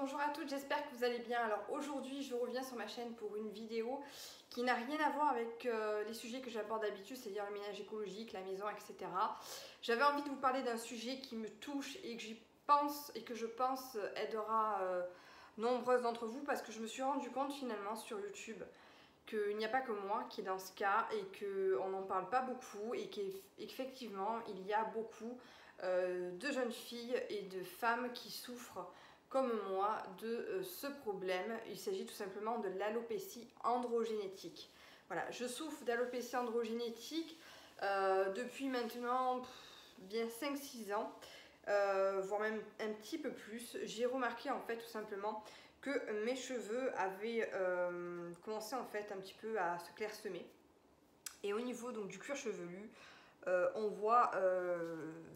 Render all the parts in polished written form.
bonjour à toutes, j'espère que vous allez bien. Alors aujourd'hui je reviens sur ma chaîne pour une vidéo qui n'a rien à voir avec les sujets que j'aborde d'habitude, c'est-à-dire le ménage écologique, la maison, etc. J'avais envie de vous parler d'un sujet qui me touche et que je pense aidera nombreuses d'entre vous, parce que je me suis rendu compte finalement sur YouTube qu'il n'y a pas que moi qui est dans ce cas et qu'on n'en parle pas beaucoup et qu'effectivement il y a beaucoup de jeunes filles et de femmes qui souffrent comme moi de ce problème. Il s'agit tout simplement de l'alopécie androgénétique. Voilà, je souffre d'alopécie androgénétique depuis maintenant bien 5-6 ans, voire même un petit peu plus. J'ai remarqué en fait tout simplement que mes cheveux avaient commencé en fait un petit peu à se clairsemer. Et au niveau donc du cuir chevelu, on voit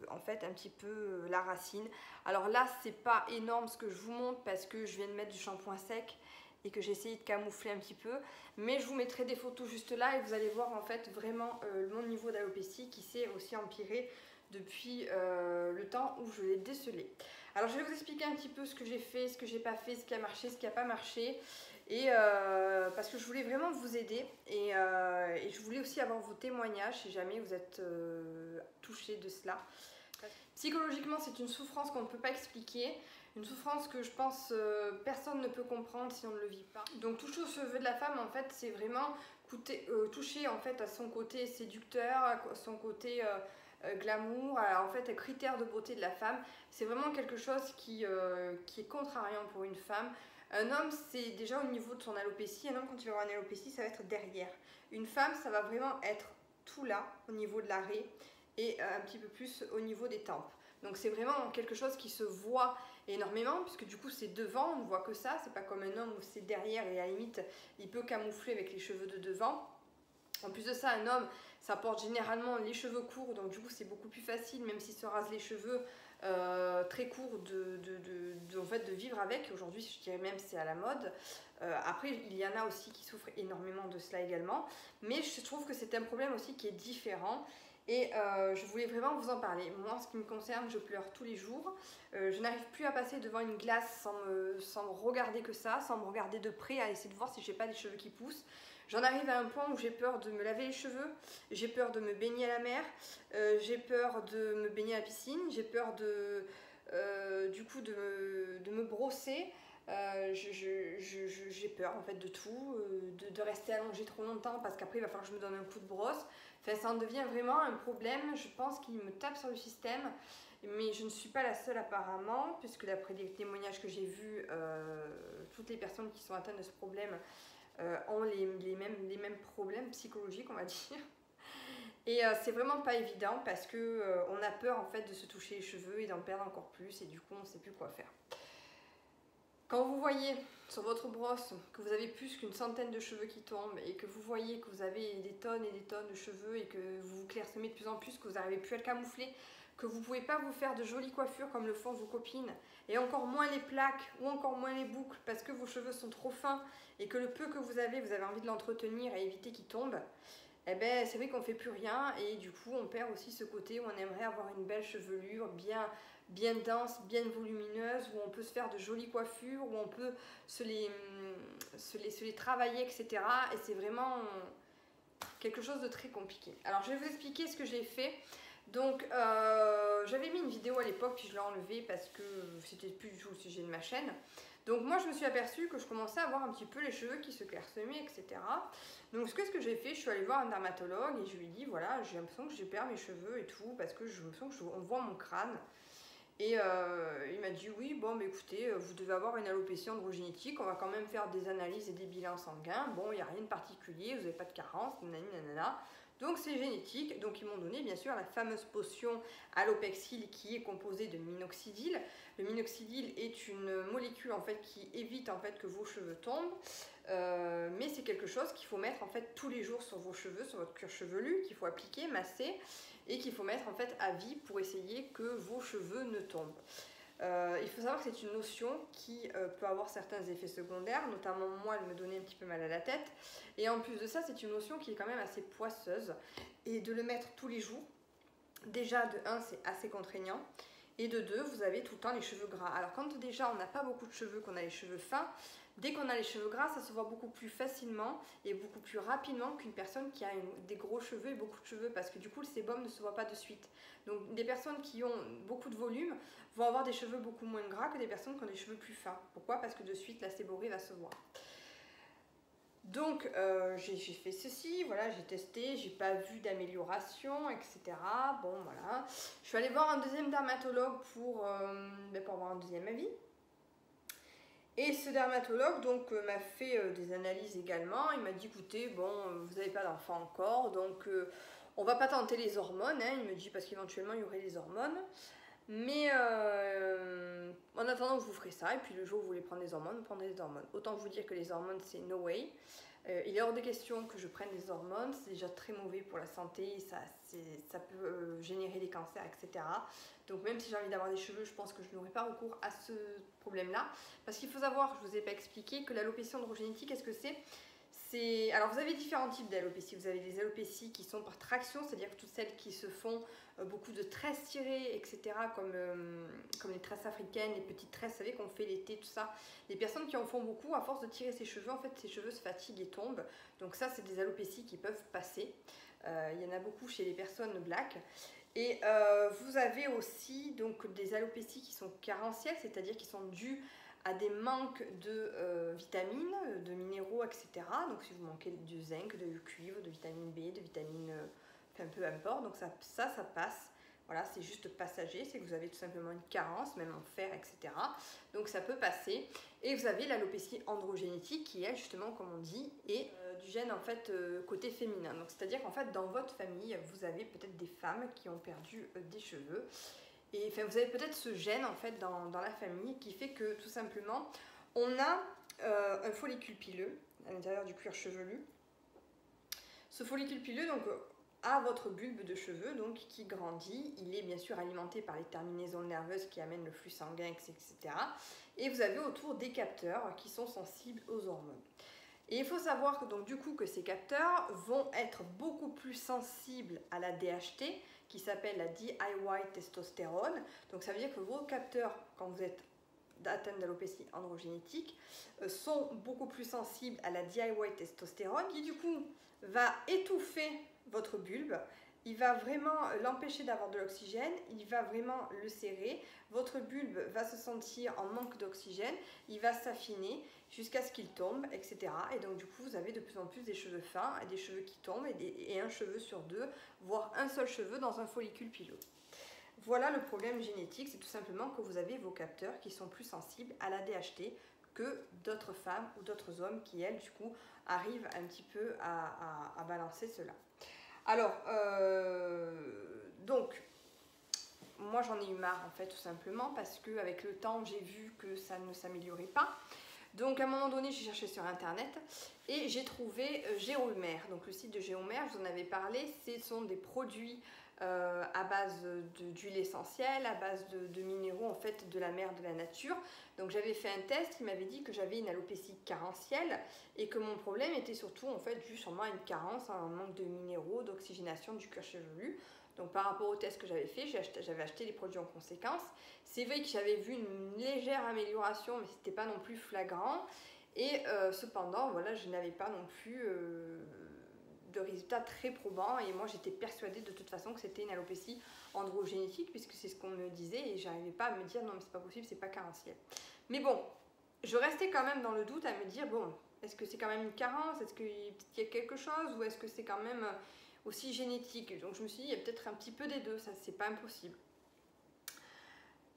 en fait un petit peu la racine. Alors là c'est pas énorme ce que je vous montre parce que je viens de mettre du shampoing sec et que j'ai essayé de camoufler un petit peu, mais je vous mettrai des photos juste là et vous allez voir en fait vraiment mon niveau d'alopécie qui s'est aussi empiré depuis le temps où je l'ai décelé. Alors je vais vous expliquer un petit peu ce que j'ai fait, ce que j'ai pas fait, ce qui a marché, ce qui n'a pas marché, et parce que je voulais vraiment vous aider et je voulais aussi avoir vos témoignages si jamais vous êtes touchés de cela. Psychologiquement c'est une souffrance qu'on ne peut pas expliquer, une souffrance que je pense personne ne peut comprendre si on ne le vit pas. Donc toucher aux cheveux de la femme en fait c'est vraiment toucher en fait à son côté séducteur, à son côté glamour, en fait critère de beauté de la femme. C'est vraiment quelque chose qui est contrariant pour une femme. Un homme, c'est déjà au niveau de son alopécie. Un homme, quand il va avoir une alopécie, ça va être derrière. Une femme, ça va vraiment être tout là, au niveau de l'arrêt, et un petit peu plus au niveau des tempes. Donc c'est vraiment quelque chose qui se voit énormément, puisque du coup c'est devant, on ne voit que ça. C'est pas comme un homme où c'est derrière et à la limite, il peut camoufler avec les cheveux de devant. En plus de ça, un homme, ça porte généralement les cheveux courts, donc du coup c'est beaucoup plus facile, même s'il se rase les cheveux très courts, en fait, de vivre avec. Aujourd'hui, je dirais même c'est à la mode. Après, il y en a aussi qui souffrent énormément de cela également, mais je trouve que c'est un problème aussi qui est différent. Et je voulais vraiment vous en parler. Moi, en ce qui me concerne, je pleure tous les jours. Je n'arrive plus à passer devant une glace sans me regarder que ça, sans me regarder de près, à essayer de voir si j'ai pas des cheveux qui poussent. J'en arrive à un point où j'ai peur de me laver les cheveux, j'ai peur de me baigner à la mer, j'ai peur de me baigner à la piscine, j'ai peur du coup de me brosser. J'ai peur en fait de tout, de rester allongée trop longtemps parce qu'après il va falloir que je me donne un coup de brosse. Enfin, ça en devient vraiment un problème, je pense qu'il me tape sur le système, mais je ne suis pas la seule apparemment, puisque d'après les témoignages que j'ai vus, toutes les personnes qui sont atteintes de ce problème ont les mêmes problèmes psychologiques, on va dire. Et c'est vraiment pas évident parce que on a peur en fait de se toucher les cheveux et d'en perdre encore plus, et du coup on ne sait plus quoi faire. Quand vous voyez sur votre brosse que vous avez plus qu'une centaine de cheveux qui tombent et que vous voyez que vous avez des tonnes et des tonnes de cheveux et que vous vous clairsemez de plus en plus, que vous n'arrivez plus à le camoufler, que vous ne pouvez pas vous faire de jolies coiffures comme le font vos copines, et encore moins les plaques ou encore moins les boucles parce que vos cheveux sont trop fins et que le peu que vous avez envie de l'entretenir et éviter qu'il tombe, eh ben, c'est vrai qu'on ne fait plus rien, et du coup on perd aussi ce côté où on aimerait avoir une belle chevelure bien dense, bien volumineuse, où on peut se faire de jolies coiffures, où on peut se les travailler, etc. Et c'est vraiment quelque chose de très compliqué. Alors je vais vous expliquer ce que j'ai fait. Donc j'avais mis une vidéo à l'époque puis je l'ai enlevée parce que c'était plus du tout le sujet de ma chaîne. Donc moi je me suis aperçue que je commençais à avoir un petit peu les cheveux qui se clairsemaient, etc. Donc ce que j'ai fait, je suis allée voir un dermatologue et je lui ai dit voilà, j'ai l'impression que je perds mes cheveux et tout parce que je me sens qu'on voit mon crâne. Et il m'a dit oui, bon mais écoutez, vous devez avoir une alopécie androgénétique, on va quand même faire des analyses et des bilans sanguins, bon il n'y a rien de particulier, vous n'avez pas de carence, nanana. Donc c'est génétique. Donc ils m'ont donné bien sûr la fameuse potion Alopexil qui est composée de minoxidil. Le minoxidil est une molécule en fait qui évite en fait que vos cheveux tombent, mais c'est quelque chose qu'il faut mettre en fait tous les jours sur vos cheveux, sur votre cuir chevelu, qu'il faut appliquer, masser et qu'il faut mettre en fait à vie pour essayer que vos cheveux ne tombent. Il faut savoir que c'est une notion qui peut avoir certains effets secondaires, notamment moi elle me donnait un petit peu mal à la tête, et en plus de ça c'est une notion qui est quand même assez poisseuse, et de le mettre tous les jours, déjà de 1 c'est assez contraignant, Et de deux, vous avez tout le temps les cheveux gras. Alors quand déjà on n'a pas beaucoup de cheveux, qu'on a les cheveux fins, dès qu'on a les cheveux gras, ça se voit beaucoup plus facilement et beaucoup plus rapidement qu'une personne qui a des gros cheveux et beaucoup de cheveux, parce que du coup le sébum ne se voit pas de suite. Donc des personnes qui ont beaucoup de volume vont avoir des cheveux beaucoup moins gras que des personnes qui ont des cheveux plus fins. Pourquoi? Parce que de suite la séborrhée va se voir. Donc j'ai fait ceci, voilà, j'ai testé, j'ai pas vu d'amélioration, etc. Bon voilà, je suis allée voir un deuxième dermatologue pour avoir un deuxième avis. Et ce dermatologue donc m'a fait des analyses également. Il m'a dit écoutez, bon, vous n'avez pas d'enfant encore, donc on va pas tenter les hormones, hein. Il me dit parce qu'éventuellement il y aurait des hormones. Mais en attendant, vous ferez ça, et puis le jour où vous voulez prendre des hormones, vous prendrez des hormones. Autant vous dire que les hormones, c'est no way. Il est hors de question que je prenne des hormones, c'est déjà très mauvais pour la santé, ça peut générer des cancers, etc. Donc même si j'ai envie d'avoir des cheveux, je pense que je n'aurai pas recours à ce problème-là. Parce qu'il faut savoir, je ne vous ai pas expliqué, que l'alopécie androgénétique, qu'est-ce que c'est? Alors vous avez différents types d'alopécie. Vous avez des alopécies qui sont par traction, c'est-à-dire que toutes celles qui se font beaucoup de tresses tirées, etc., comme les tresses africaines, les petites tresses, vous savez, qu'on fait l'été, tout ça. Les personnes qui en font beaucoup, à force de tirer ses cheveux, en fait, ses cheveux se fatiguent et tombent. Donc ça, c'est des alopécies qui peuvent passer. Il y en a beaucoup chez les personnes black. Et vous avez aussi donc, des alopécies qui sont carentielles, c'est-à-dire qui sont dues à des manques de vitamines, de minéraux, etc. Donc si vous manquez de zinc, de cuivre, de vitamine B, de vitamine, enfin peu importe, donc ça passe. Voilà, c'est juste passager, c'est que vous avez tout simplement une carence, même en fer, etc. Donc ça peut passer. Et vous avez l'alopécie androgénétique qui est justement, comme on dit, est du gène en fait côté féminin. Donc c'est-à-dire qu'en fait dans votre famille, vous avez peut-être des femmes qui ont perdu des cheveux. Et enfin, vous avez peut-être ce gène en fait dans la famille qui fait que tout simplement on a un follicule pileux à l'intérieur du cuir chevelu. Ce follicule pileux donc a votre bulbe de cheveux donc qui grandit. Il est bien sûr alimenté par les terminaisons nerveuses qui amènent le flux sanguin, etc. Et vous avez autour des capteurs qui sont sensibles aux hormones. Et il faut savoir que donc du coup que ces capteurs vont être beaucoup plus sensibles à la DHT qui s'appelle la DIY testostérone. Donc ça veut dire que vos capteurs, quand vous êtes atteinte d'alopécie androgénétique, sont beaucoup plus sensibles à la DIY testostérone qui du coup va étouffer votre bulbe. Il va vraiment l'empêcher d'avoir de l'oxygène, il va vraiment le serrer, votre bulbe va se sentir en manque d'oxygène, il va s'affiner jusqu'à ce qu'il tombe, etc. Et donc du coup vous avez de plus en plus des cheveux fins, et des cheveux qui tombent, et un cheveu sur deux, voire un seul cheveu dans un follicule pileux. Voilà le problème génétique, c'est tout simplement que vous avez vos capteurs qui sont plus sensibles à la DHT que d'autres femmes ou d'autres hommes qui, elles, du coup, arrivent un petit peu à balancer cela. Alors, donc, moi j'en ai eu marre en fait tout simplement parce qu'avec le temps j'ai vu que ça ne s'améliorait pas. Donc à un moment donné j'ai cherché sur internet et j'ai trouvé Géomère. Donc le site de Géomère, je vous en avais parlé, ce sont des produits à base d'huile essentielle, à base de minéraux en fait de la mer, de la nature. Donc j'avais fait un test, il m'avait dit que j'avais une alopécie carentielle et que mon problème était surtout en fait dû sûrement à une carence, à un manque de minéraux, d'oxygénation du cuir chevelu. Donc par rapport au test que j'avais fait, j'avais acheté les produits en conséquence. C'est vrai que j'avais vu une légère amélioration, mais c'était pas non plus flagrant. Et cependant, voilà, je n'avais pas non plus de résultats très probants. Et moi, j'étais persuadée de toute façon que c'était une alopécie androgénétique, puisque c'est ce qu'on me disait. Et j'arrivais pas à me dire non, mais c'est pas possible, c'est pas carentiel. Mais bon, je restais quand même dans le doute à me dire bon, est-ce que c'est quand même une carence? Est-ce qu'il y a quelque chose? Ou est-ce que c'est quand même aussi génétique? Donc je me suis dit, il y a peut-être un petit peu des deux, ça c'est pas impossible.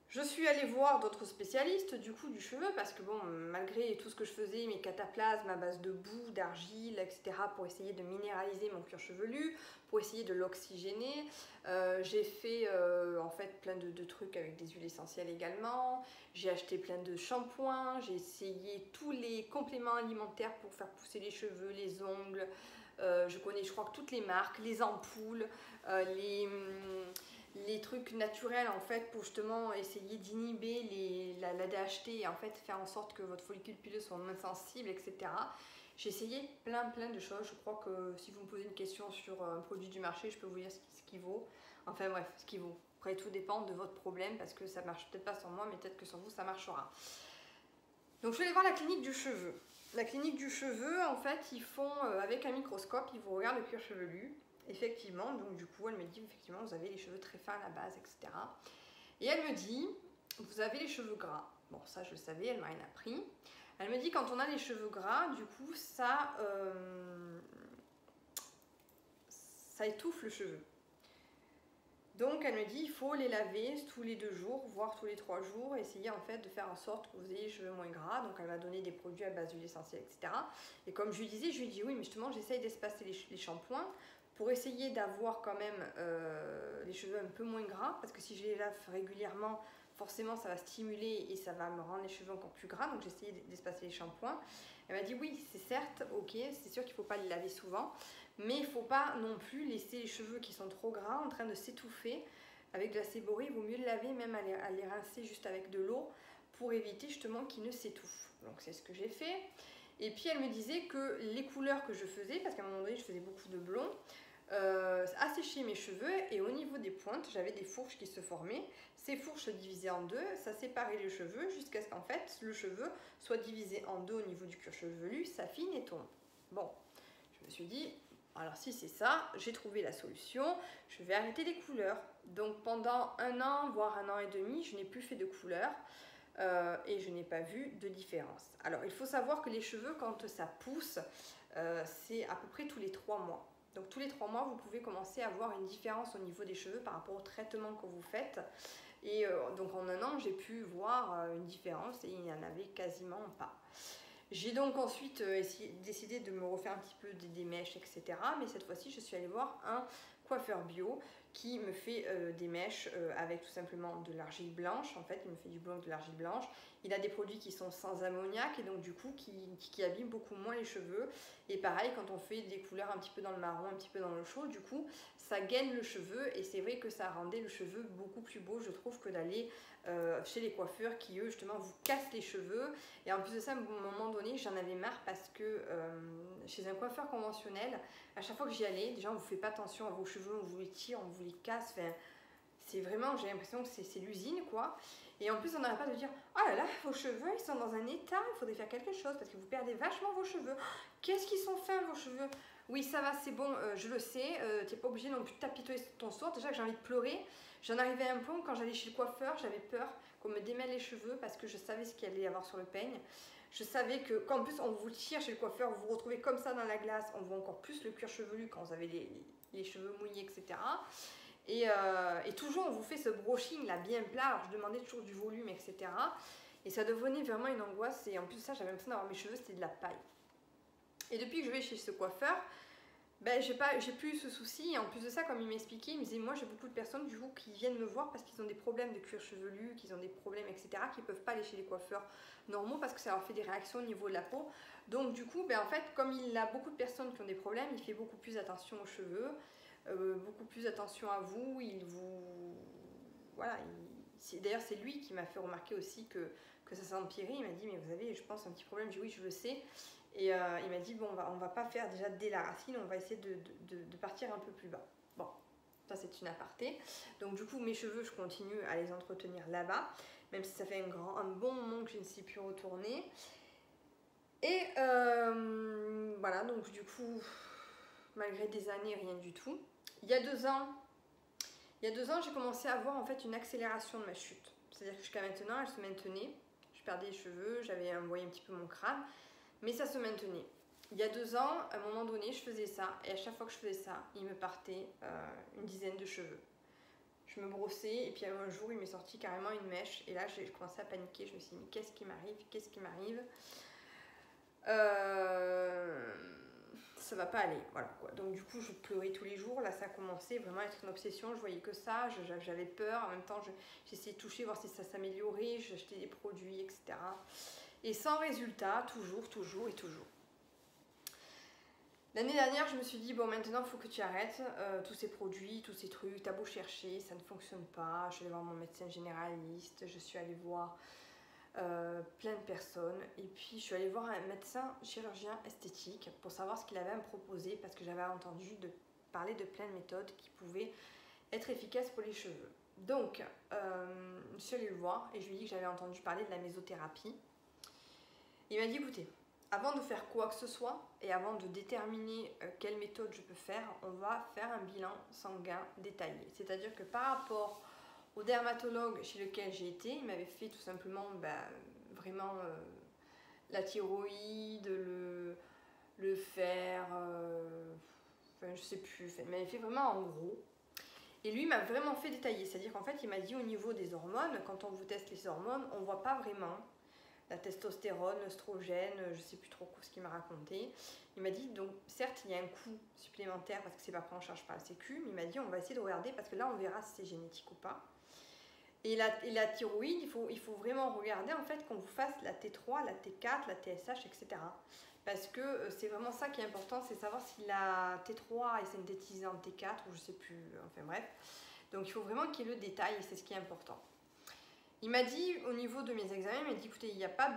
Je suis allée voir d'autres spécialistes du coup du cheveu parce que bon, malgré tout ce que je faisais, mes cataplasmes à base de boue, d'argile, etc. pour essayer de minéraliser mon cuir chevelu, pour essayer de l'oxygéner, j'ai fait en fait plein de trucs avec des huiles essentielles également, j'ai acheté plein de shampoings, j'ai essayé tous les compléments alimentaires pour faire pousser les cheveux, les ongles, je connais je crois que toutes les marques, les ampoules, les trucs naturels en fait pour justement essayer d'inhiber la DHT et en fait faire en sorte que votre follicule pileux soit moins sensible, etc. J'ai essayé plein de choses. Je crois que si vous me posez une question sur un produit du marché, je peux vous dire ce qu'il vaut. Enfin bref, ce qu'il vaut. Après, tout dépend de votre problème parce que ça marche peut-être pas sur moi, mais peut-être que sur vous, ça marchera. Donc, je vais aller voir la clinique du cheveu. La clinique du cheveu, en fait, ils font avec un microscope, ils vous regardent le cuir chevelu. Effectivement, donc du coup, elle me dit, effectivement, vous avez les cheveux très fins à la base, etc. Et elle me dit, vous avez les cheveux gras. Bon, ça, je le savais, elle m'a rien appris. Elle me dit, quand on a les cheveux gras, du coup, ça étouffe le cheveu. Donc elle me dit il faut les laver tous les 2 jours, voire tous les 3 jours, essayer en fait de faire en sorte que vous ayez les cheveux moins gras. Donc elle m'a donné des produits à base d'huile essentielle, etc. Et comme je lui disais, je lui dis oui, mais justement j'essaye d'espacer les shampoings pour essayer d'avoir quand même les cheveux un peu moins gras, parce que si je les lave régulièrement, forcément ça va stimuler et ça va me rendre les cheveux encore plus gras. Donc j'essayais d'espacer les shampoings. Elle m'a dit oui, c'est certes, ok, c'est sûr qu'il ne faut pas les laver souvent, mais il ne faut pas non plus laisser les cheveux qui sont trop gras en train de s'étouffer avec de la séborrhée. Il vaut mieux les laver, même à les rincer juste avec de l'eau pour éviter justement qu'ils ne s'étouffent. Donc c'est ce que j'ai fait. Et puis elle me disait que les couleurs que je faisais, parce qu'à un moment donné je faisais beaucoup de blond, assécher mes cheveux et au niveau des pointes j'avais des fourches qui se formaient. Ces fourches se divisaient en deux, ça séparait les cheveux jusqu'à ce qu'en fait le cheveu soit divisé en deux au niveau du cuir chevelu, s'affine et tombe. Bon, je me suis dit, alors si c'est ça, j'ai trouvé la solution, je vais arrêter les couleurs. Donc pendant 1 an, voire 1 an et demi, je n'ai plus fait de couleurs et je n'ai pas vu de différence. Alors il faut savoir que les cheveux, quand ça pousse, c'est à peu près tous les 3 mois. Donc tous les 3 mois, vous pouvez commencer à voir une différence au niveau des cheveux par rapport au traitement que vous faites. Et donc en 1 an, j'ai pu voir une différence et il n'y en avait quasiment pas. J'ai donc ensuite décidé de me refaire un petit peu des mèches, etc. Mais cette fois-ci, je suis allée voir un coiffeur bio qui me fait des mèches avec tout simplement de l'argile blanche. En fait, il me fait du blond avec de l'argile blanche. Il a des produits qui sont sans ammoniac et donc du coup qui abîment beaucoup moins les cheveux. Et pareil, quand on fait des couleurs un petit peu dans le marron, un petit peu dans le chaud, du coup, ça gaine le cheveu et c'est vrai que ça rendait le cheveu beaucoup plus beau, je trouve, que d'aller chez les coiffeurs qui, eux, justement, vous cassent les cheveux. Et en plus de ça, à un moment donné, j'en avais marre parce que chez un coiffeur conventionnel, à chaque fois que j'y allais, déjà, on ne vous fait pas attention à vos cheveux, on vous les tire, on vous les casse. Enfin, c'est vraiment, j'ai l'impression que c'est l'usine, quoi. Et en plus, on n'arrête pas de dire oh là là, vos cheveux, ils sont dans un état, il faudrait faire quelque chose parce que vous perdez vachement vos cheveux. Qu'est-ce qu'ils sont fins, vos cheveux? Oui, ça va, c'est bon, je le sais, tu n'es pas obligé non plus de t'apitoyer ton sort. Déjà que j'ai envie de pleurer. J'en arrivais à un point où quand j'allais chez le coiffeur, j'avais peur qu'on me démêle les cheveux parce que je savais ce qu'il allait y avoir sur le peigne. Je savais qu'en plus, on vous tire chez le coiffeur, vous vous retrouvez comme ça dans la glace, on voit encore plus le cuir chevelu quand vous avez les cheveux mouillés, etc. Et toujours, on vous fait ce brushing là bien plat. Alors, je demandais toujours du volume, etc. Et ça devenait vraiment une angoisse. Et en plus de ça, j'avais l'impression d'avoir mes cheveux, c'était de la paille. Et depuis que je vais chez ce coiffeur, ben, j'ai plus eu ce souci. Et en plus de ça, comme il m'expliquait, il me disait moi, j'ai beaucoup de personnes du coup qui viennent me voir parce qu'ils ont des problèmes de cuir chevelu, qu'ils ont des problèmes, etc., qui ne peuvent pas aller chez les coiffeurs normaux parce que ça leur fait des réactions au niveau de la peau. Donc, du coup, ben, en fait, comme il a beaucoup de personnes qui ont des problèmes, il fait beaucoup plus attention aux cheveux. Beaucoup plus attention à vous, il vous... Voilà, d'ailleurs c'est lui qui m'a fait remarquer aussi que ça s'est empiré. Il m'a dit mais vous avez je pense un petit problème. J'ai dit oui je le sais. Et il m'a dit bon on va pas faire déjà dès la racine, on va essayer de partir un peu plus bas. Bon, ça c'est une aparté. Donc du coup mes cheveux je continue à les entretenir là-bas, même si ça fait un bon moment que je ne sais plus retourner. Et voilà, donc du coup malgré des années rien du tout. Il y a 2 ans, j'ai commencé à avoir en fait une accélération de ma chute. C'est-à-dire que jusqu'à maintenant, elle se maintenait. Je perdais les cheveux, j'avais envoyé un petit peu mon crâne, mais ça se maintenait. Il y a 2 ans, à un moment donné, je faisais ça, et à chaque fois que je faisais ça, il me partait une dizaine de cheveux. Je me brossais, et puis un jour, il m'est sorti carrément une mèche, et là, j'ai commencé à paniquer. Je me suis dit, mais qu'est-ce qui m'arrive? Qu'est-ce qui m'arrive? Ça va pas aller, voilà quoi. Donc du coup je pleurais tous les jours, là ça a commencé vraiment à être une obsession, je voyais que ça, j'avais peur, en même temps j'essayais de toucher, voir si ça s'améliorait, j'achetais des produits, etc. Et sans résultat, toujours. L'année dernière je me suis dit bon maintenant il faut que tu arrêtes tous ces produits, tous ces trucs, t'as beau chercher, ça ne fonctionne pas. Je vais voir mon médecin généraliste, je suis allée voir plein de personnes et puis je suis allée voir un médecin chirurgien esthétique pour savoir ce qu'il avait à me proposer parce que j'avais entendu parler de plein de méthodes qui pouvaient être efficaces pour les cheveux. Donc, je suis allée le voir et je lui ai dit que j'avais entendu parler de la mésothérapie. Il m'a dit, écoutez, avant de faire quoi que ce soit et avant de déterminer quelle méthode je peux faire, on va faire un bilan sanguin détaillé. C'est-à-dire que par rapport au dermatologue chez lequel j'ai été, il m'avait fait tout simplement vraiment la thyroïde, le fer, enfin je sais plus, il m'avait fait vraiment en gros. Et lui m'a vraiment fait détailler, c'est-à-dire qu'en fait il m'a dit au niveau des hormones, quand on vous teste les hormones, on ne voit pas vraiment la testostérone, l'œstrogène, je ne sais plus trop ce qu'il m'a raconté. Il m'a dit, donc certes il y a un coût supplémentaire parce que c'est pas pris en charge par la Sécu, mais il m'a dit on va essayer de regarder parce que là on verra si c'est génétique ou pas. Et la thyroïde, il faut vraiment regarder en fait qu'on vous fasse la T3, la T4, la TSH, etc. Parce que c'est vraiment ça qui est important, c'est savoir si la T3 est synthétisée en T4 ou je sais plus, enfin bref. Donc il faut vraiment qu'il y ait le détail et c'est ce qui est important. Il m'a dit au niveau de mes examens, il m'a dit écoutez, il n'y a pas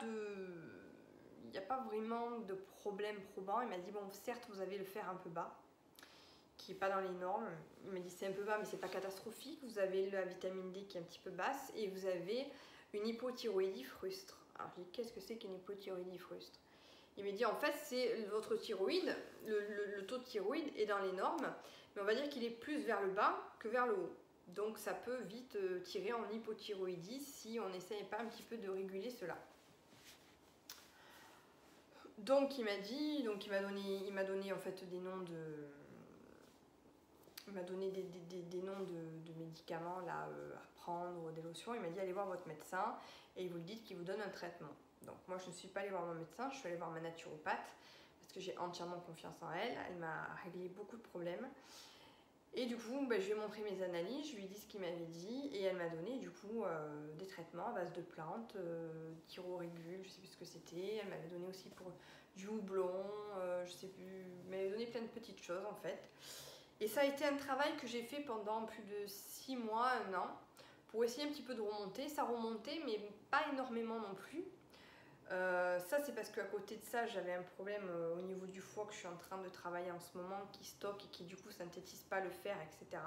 vraiment de problème probant. Il m'a dit bon certes vous avez le fer un peu bas, qui n'est pas dans les normes. Il m'a dit c'est un peu bas mais c'est pas catastrophique. Vous avez la vitamine D qui est un petit peu basse et vous avez une hypothyroïdie frustre. Alors je dis qu'est-ce que c'est qu'une hypothyroïdie frustre? Il m'a dit en fait c'est votre thyroïde, le taux de thyroïde est dans les normes, mais on va dire qu'il est plus vers le bas que vers le haut. Donc ça peut vite tirer en hypothyroïdie si on n'essaye pas un petit peu de réguler cela. Donc il m'a dit, donc il m'a donné en fait des noms de, il m'a donné des noms de médicaments là à prendre, des lotions. Il m'a dit allez voir votre médecin et vous lui dites qu'il vous donne un traitement. Donc moi je ne suis pas allée voir mon médecin, je suis allée voir ma naturopathe parce que j'ai entièrement confiance en elle. Elle m'a réglé beaucoup de problèmes. Et du coup, je lui ai montré mes analyses, je lui ai dit ce qu'il m'avait dit et elle m'a donné du coup des traitements à base de plantes, thyrorégule, je sais plus ce que c'était. Elle m'avait donné aussi pour du houblon, je sais plus, elle m'avait donné plein de petites choses en fait. Et ça a été un travail que j'ai fait pendant plus de 6 mois, 1 an, pour essayer un petit peu de remonter. Ça remontait, mais pas énormément non plus. Ça c'est parce qu'à côté de ça j'avais un problème au niveau du foie que je suis en train de travailler en ce moment, qui stocke et qui du coup synthétise pas le fer, etc.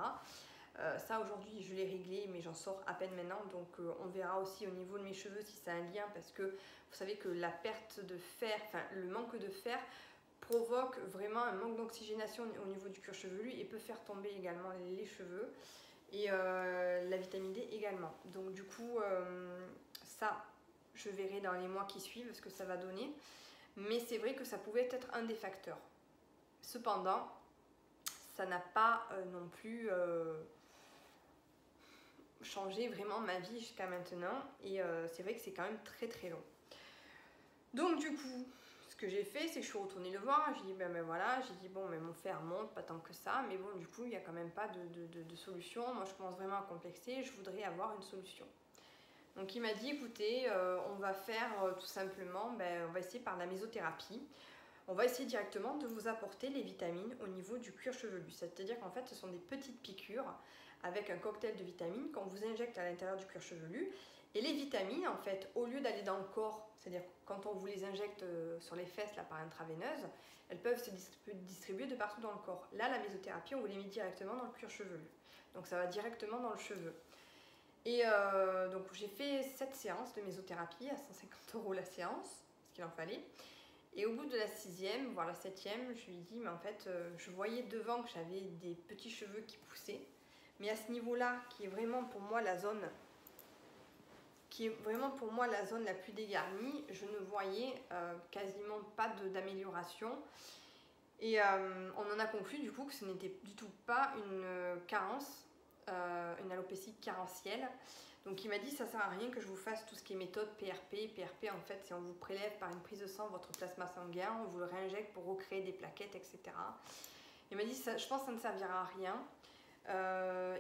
Ça aujourd'hui je l'ai réglé mais j'en sors à peine maintenant, donc on verra aussi au niveau de mes cheveux si ça a un lien, parce que vous savez que la perte de fer, enfin le manque de fer provoque vraiment un manque d'oxygénation au niveau du cuir chevelu et peut faire tomber également les cheveux, et la vitamine D également. Donc du coup ça je verrai dans les mois qui suivent ce que ça va donner, mais c'est vrai que ça pouvait être un des facteurs. Cependant, ça n'a pas non plus changé vraiment ma vie jusqu'à maintenant, et c'est vrai que c'est quand même très très long. Donc du coup, ce que j'ai fait, c'est que je suis retournée le voir, j'ai dit ben voilà, j'ai dit bon mais mon fer monte, pas tant que ça, mais bon du coup il n'y a quand même pas de solution, moi je commence vraiment à complexer, je voudrais avoir une solution. Donc il m'a dit écoutez, on va faire tout simplement, on va essayer par la mésothérapie. On va essayer directement de vous apporter les vitamines au niveau du cuir chevelu. C'est-à-dire qu'en fait ce sont des petites piqûres avec un cocktail de vitamines qu'on vous injecte à l'intérieur du cuir chevelu. Et les vitamines, en fait, au lieu d'aller dans le corps, c'est-à-dire quand on vous les injecte sur les fesses là, par intraveineuse, elles peuvent se distribuer de partout dans le corps. Là, la mésothérapie, on vous les met directement dans le cuir chevelu. Donc ça va directement dans le cheveu. Et donc j'ai fait 7 séances de mésothérapie à 150 € la séance, ce qu'il en fallait. Et au bout de la 6e, voire la 7e, je lui ai dit, mais en fait, je voyais devant que j'avais des petits cheveux qui poussaient. Mais à ce niveau-là, qui est vraiment pour moi la zone la plus dégarnie, je ne voyais quasiment pas d'amélioration. Et on en a conclu du coup que ce n'était du tout pas une carence, une alopécie carentielle. Donc il m'a dit ça sert à rien que je vous fasse tout ce qui est méthode PRP. PRP en fait c'est on vous prélève par une prise de sang votre plasma sanguin, on vous le réinjecte pour recréer des plaquettes, etc. Il m'a dit ça, je pense que ça ne servira à rien.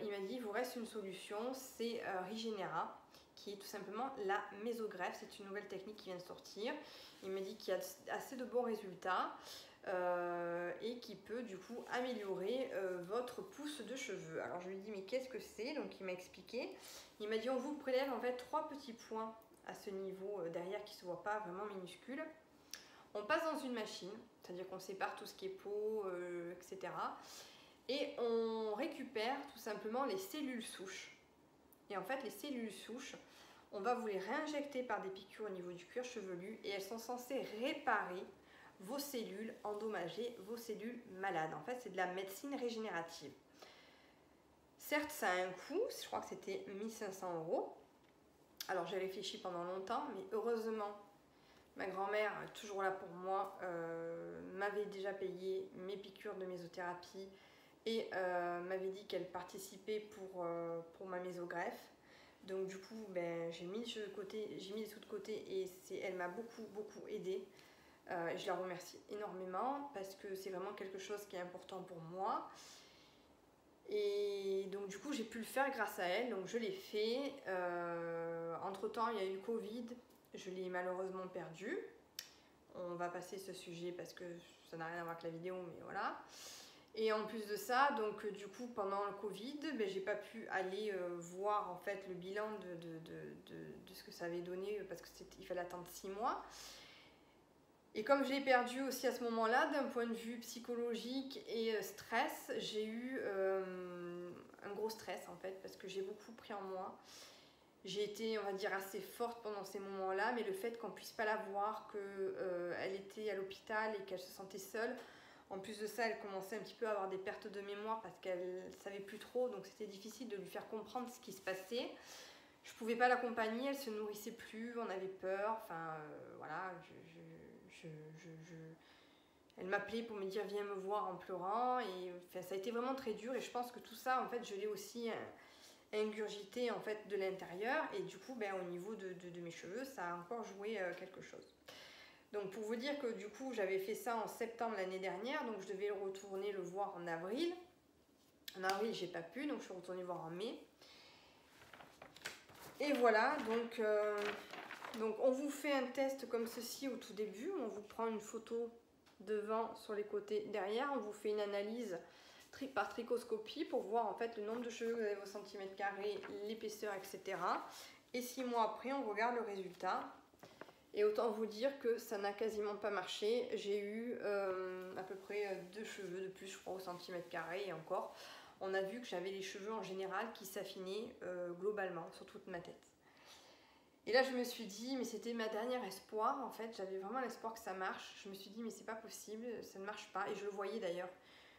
Il m'a dit il vous reste une solution, c'est Regenera, qui est tout simplement la mésogreffe. C'est une nouvelle technique qui vient de sortir. Il m'a dit qu'il y a assez de bons résultats. Et qui peut du coup améliorer votre pousse de cheveux. Alors je lui ai dit mais qu'est-ce que c'est? Donc il m'a expliqué. Il m'a dit on vous prélève en fait 3 petits points à ce niveau derrière qui ne se voit pas, vraiment minuscule. On passe dans une machine, c'est-à-dire qu'on sépare tout ce qui est peau, etc. Et on récupère tout simplement les cellules souches Et en fait, les cellules souches, on va vous les réinjecter par des piqûres au niveau du cuir chevelu et elles sont censées réparer vos cellules endommagées, vos cellules malades. En fait, c'est de la médecine régénérative. Certes, ça a un coût, je crois que c'était 1500 €. Alors, j'ai réfléchi pendant longtemps, mais heureusement, ma grand-mère, toujours là pour moi, m'avait déjà payé mes piqûres de mésothérapie et m'avait dit qu'elle participait pour ma mésogreffe. Donc du coup, ben, j'ai mis les sous de côté et elle m'a beaucoup aidée. Je la remercie énormément parce que c'est vraiment quelque chose qui est important pour moi. Et donc du coup, j'ai pu le faire grâce à elle, donc je l'ai fait. Entre-temps, il y a eu le Covid, je l'ai malheureusement perdu. On va passer ce sujet parce que ça n'a rien à voir avec la vidéo, mais voilà. Et en plus de ça, donc du coup pendant le Covid, ben, j'ai pas pu aller voir en fait le bilan de ce que ça avait donné parce qu'il fallait attendre 6 mois. Et comme je l'ai perdu aussi à ce moment-là, d'un point de vue psychologique et stress, j'ai eu un gros stress en fait parce que j'ai beaucoup pris en moi. J'ai été, on va dire, assez forte pendant ces moments-là, mais le fait qu'on puisse pas la voir, qu'elle était à l'hôpital et qu'elle se sentait seule. En plus de ça, elle commençait un petit peu à avoir des pertes de mémoire parce qu'elle ne savait plus trop, donc c'était difficile de lui faire comprendre ce qui se passait. Je ne pouvais pas l'accompagner, elle ne se nourrissait plus, on avait peur, enfin voilà, elle m'appelait pour me dire viens me voir en pleurant, et enfin, ça a été vraiment très dur et je pense que tout ça, en fait, je l'ai aussi ingurgité en fait, de l'intérieur et du coup, ben, au niveau de mes cheveux, ça a encore joué quelque chose. Donc pour vous dire que du coup j'avais fait ça en septembre l'année dernière, donc je devais retourner le voir en avril. En avril j'ai pas pu, donc je suis retournée voir en mai. Et voilà, donc on vous fait un test comme ceci au tout début, on vous prend une photo devant, sur les côtés, derrière, on vous fait une analyse par trichoscopie pour voir en fait le nombre de cheveux que vous avez au centimètre carré, l'épaisseur, etc. Et 6 mois après on regarde le résultat. Et autant vous dire que ça n'a quasiment pas marché. J'ai eu à peu près 2 cheveux de plus, je crois, au centimètre carré. Et encore, on a vu que j'avais les cheveux en général qui s'affinaient globalement sur toute ma tête. Et là, je me suis dit, mais c'était ma dernière espoir. En fait, j'avais vraiment l'espoir que ça marche. Je me suis dit, mais c'est pas possible, ça ne marche pas. Et je le voyais d'ailleurs.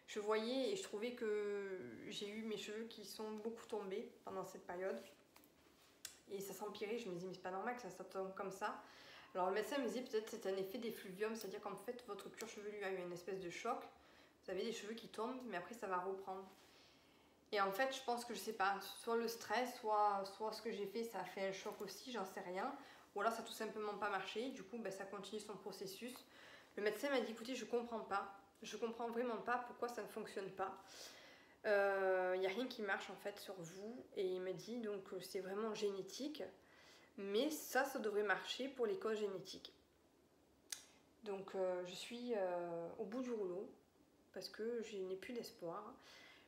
Je voyais et je trouvais que j'ai eu mes cheveux qui sont beaucoup tombés pendant cette période. Et ça s'empirait. Je me disais, mais c'est pas normal que ça tombe comme ça. Alors le médecin me disait peut-être c'est un effet d'effluvium, c'est-à-dire qu'en fait votre cuir chevelu a eu une espèce de choc, vous avez des cheveux qui tombent mais après ça va reprendre. Et en fait je pense que je sais pas, soit le stress, soit ce que j'ai fait ça a fait un choc aussi, j'en sais rien, ou alors ça n'a tout simplement pas marché, du coup ben, ça continue son processus. Le médecin m'a dit écoutez je comprends vraiment pas pourquoi ça ne fonctionne pas. Il n'y a rien qui marche en fait sur vous et il me dit donc c'est vraiment génétique. Mais ça devrait marcher pour les causes génétiques. Donc je suis au bout du rouleau parce que je n'ai plus d'espoir.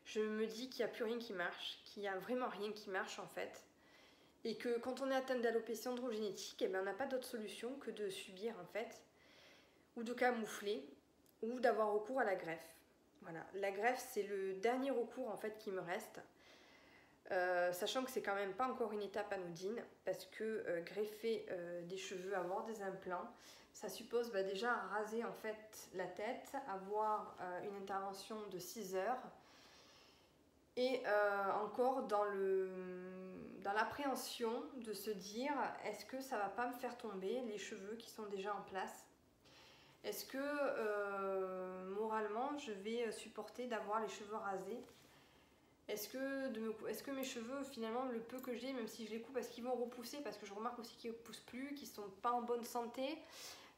Je me dis qu'il n'y a plus rien qui marche, qu'il n'y a vraiment rien qui marche en fait. Et que quand on est atteint d'alopécie androgénétique, eh ben, on n'a pas d'autre solution que de subir en fait, ou de camoufler, ou d'avoir recours à la greffe. Voilà, la greffe c'est le dernier recours en fait qui me reste. Sachant que c'est quand même pas encore une étape anodine parce que greffer des cheveux, avoir des implants, ça suppose déjà raser en fait la tête, avoir une intervention de 6 heures et encore dans l'appréhension de se dire est-ce que ça va pas me faire tomber les cheveux qui sont déjà en place? Est-ce que moralement je vais supporter d'avoir les cheveux rasés? Est-ce que mes cheveux, finalement, le peu que j'ai, même si je les coupe, est-ce qu'ils vont repousser? Parce que je remarque aussi qu'ils ne poussent plus, qu'ils ne sont pas en bonne santé,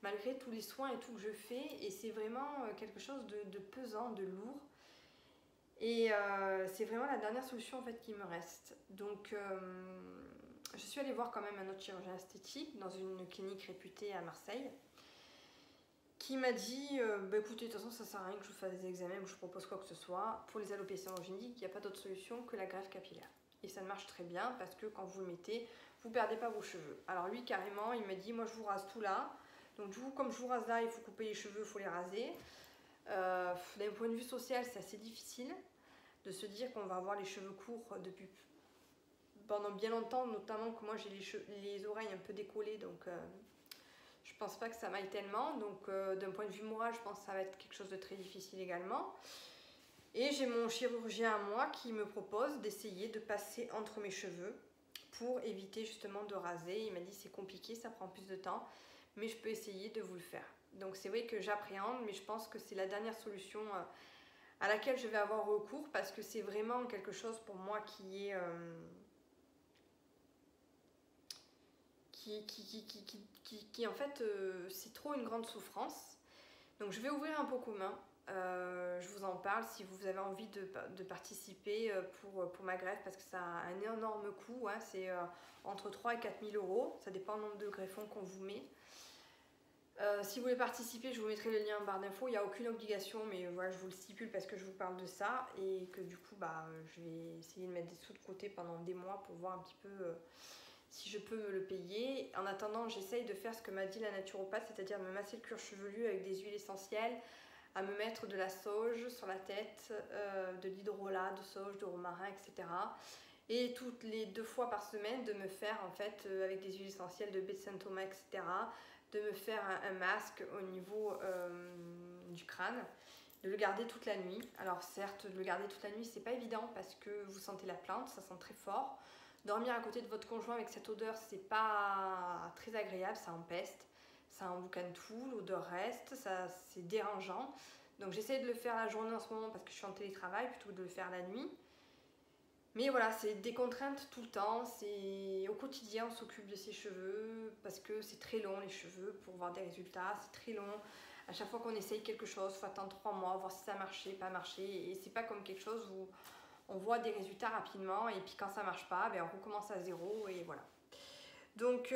malgré tous les soins et tout que je fais. Et c'est vraiment quelque chose de pesant, de lourd. Et c'est vraiment la dernière solution en fait qui me reste. Donc, je suis allée voir quand même un autre chirurgien esthétique dans une clinique réputée à Marseille, qui m'a dit écoutez, de toute façon ça sert à rien que je vous fasse des examens ou que je propose quoi que ce soit. Pour les alopécies androgéniques, il n'y a pas d'autre solution que la greffe capillaire. Et ça marche très bien parce que quand vous le mettez, vous ne perdez pas vos cheveux. Alors lui carrément, il me dit moi je vous rase tout là. Donc du coup comme je vous rase là, il faut couper les cheveux, il faut les raser. D'un point de vue social, c'est assez difficile de se dire qu'on va avoir les cheveux courts depuis pendant bien longtemps, notamment que moi j'ai les oreilles un peu décollées, donc je pense pas que ça m'aille tellement. Donc d'un point de vue moral, je pense que ça va être quelque chose de très difficile également. Et j'ai mon chirurgien à moi qui me propose d'essayer de passer entre mes cheveux pour éviter justement de raser. Il m'a dit c'est compliqué, ça prend plus de temps, mais je peux essayer de vous le faire. Donc c'est vrai que j'appréhende, mais je pense que c'est la dernière solution à laquelle je vais avoir recours, parce que c'est vraiment quelque chose pour moi qui est qui en fait c'est trop une grande souffrance. Donc je vais ouvrir un pot commun, je vous en parle si vous avez envie de participer pour ma greffe, parce que ça a un énorme coût, hein, c'est entre 3 et 4 000 euros, ça dépend du nombre de greffons qu'on vous met. Si vous voulez participer, je vous mettrai le lien en barre d'infos. Il n'y a aucune obligation, mais voilà, je vous le stipule parce que je vous parle de ça et que du coup, je vais essayer de mettre des sous de côté pendant des mois pour voir un petit peu si je peux me le payer. En attendant, j'essaye de faire ce que m'a dit la naturopathe, c'est-à-dire me masser le cuir chevelu avec des huiles essentielles, à me mettre de la sauge sur la tête, de l'hydrolat, de sauge, de romarin, etc. Et toutes les 2 fois par semaine, de me faire en fait avec des huiles essentielles de baie de Saint-Thomas, etc., de me faire un masque au niveau du crâne, de le garder toute la nuit. Alors certes, de le garder toute la nuit, c'est pas évident parce que vous sentez la plante, ça sent très fort. Dormir à côté de votre conjoint avec cette odeur, c'est pas très agréable, ça empeste, ça emboucane tout, l'odeur reste, ça c'est dérangeant. Donc j'essaie de le faire la journée en ce moment parce que je suis en télétravail plutôt que de le faire la nuit. Mais voilà, c'est des contraintes tout le temps, c'est au quotidien on s'occupe de ses cheveux parce que c'est très long les cheveux pour voir des résultats, c'est très long. À chaque fois qu'on essaye quelque chose, il faut attendre 3 mois, voir si ça a marché, pas marché. Et c'est pas comme quelque chose où on voit des résultats rapidement et puis quand ça marche pas, on recommence à zéro et voilà. Donc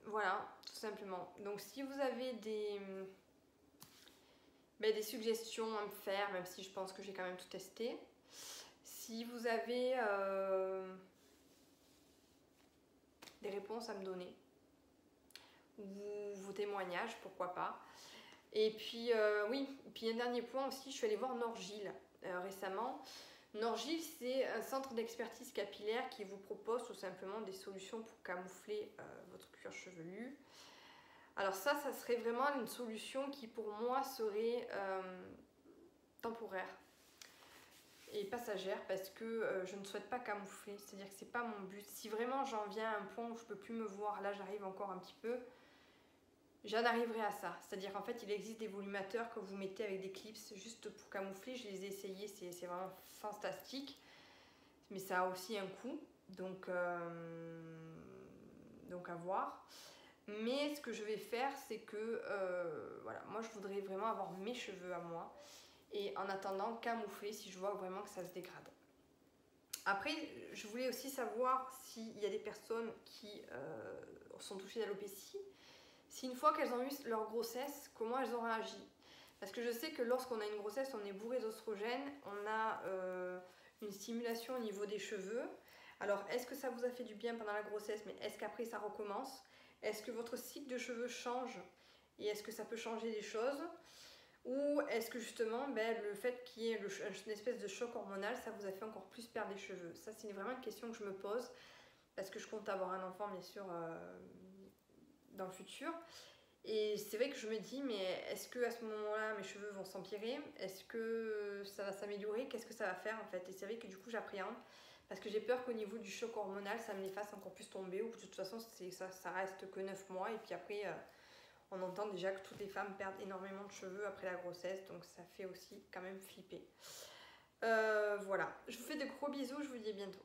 voilà, tout simplement. Donc si vous avez des suggestions à me faire, même si je pense que j'ai quand même tout testé. Si vous avez des réponses à me donner, ou vos témoignages, pourquoi pas. Et puis, oui, puis un dernier point aussi, je suis allée voir Norgile récemment. Norgile, c'est un centre d'expertise capillaire qui vous propose tout simplement des solutions pour camoufler votre cuir chevelu. Alors ça serait vraiment une solution qui pour moi serait temporaire et passagère, parce que je ne souhaite pas camoufler, c'est-à-dire que c'est pas mon but. Si vraiment j'en viens à un point où je peux plus me voir, là j'arrive encore un petit peu, j'en arriverai à ça. C'est-à-dire en fait il existe des volumateurs que vous mettez avec des clips juste pour camoufler, je les ai essayés, c'est vraiment fantastique, mais ça a aussi un coût, donc à voir. Mais ce que je vais faire, c'est que voilà, moi je voudrais vraiment avoir mes cheveux à moi, et en attendant camoufler si je vois vraiment que ça se dégrade. Après, je voulais aussi savoir s'il y a des personnes qui sont touchées d'alopécie, si une fois qu'elles ont eu leur grossesse, comment elles ont réagi. Parce que je sais que lorsqu'on a une grossesse, on est bourré d'oestrogènes, on a une stimulation au niveau des cheveux. Alors, est-ce que ça vous a fait du bien pendant la grossesse, mais est-ce qu'après ça recommence? Est-ce que votre cycle de cheveux change et est-ce que ça peut changer des choses? Ou est-ce que justement le fait qu'il y ait une espèce de choc hormonal, ça vous a fait encore plus perdre des cheveux? Ça, c'est vraiment une question que je me pose parce que je compte avoir un enfant bien sûr dans le futur. Et c'est vrai que je me dis, mais est-ce que à ce moment-là mes cheveux vont s'empirer? Est-ce que ça va s'améliorer? Qu'est-ce que ça va faire en fait? Et c'est vrai que du coup j'appréhende parce que j'ai peur qu'au niveau du choc hormonal ça me les fasse encore plus tomber, ou que de toute façon ça reste que 9 mois et puis après on entend déjà que toutes les femmes perdent énormément de cheveux après la grossesse, donc ça fait aussi quand même flipper. Voilà, je vous fais de gros bisous, je vous dis à bientôt.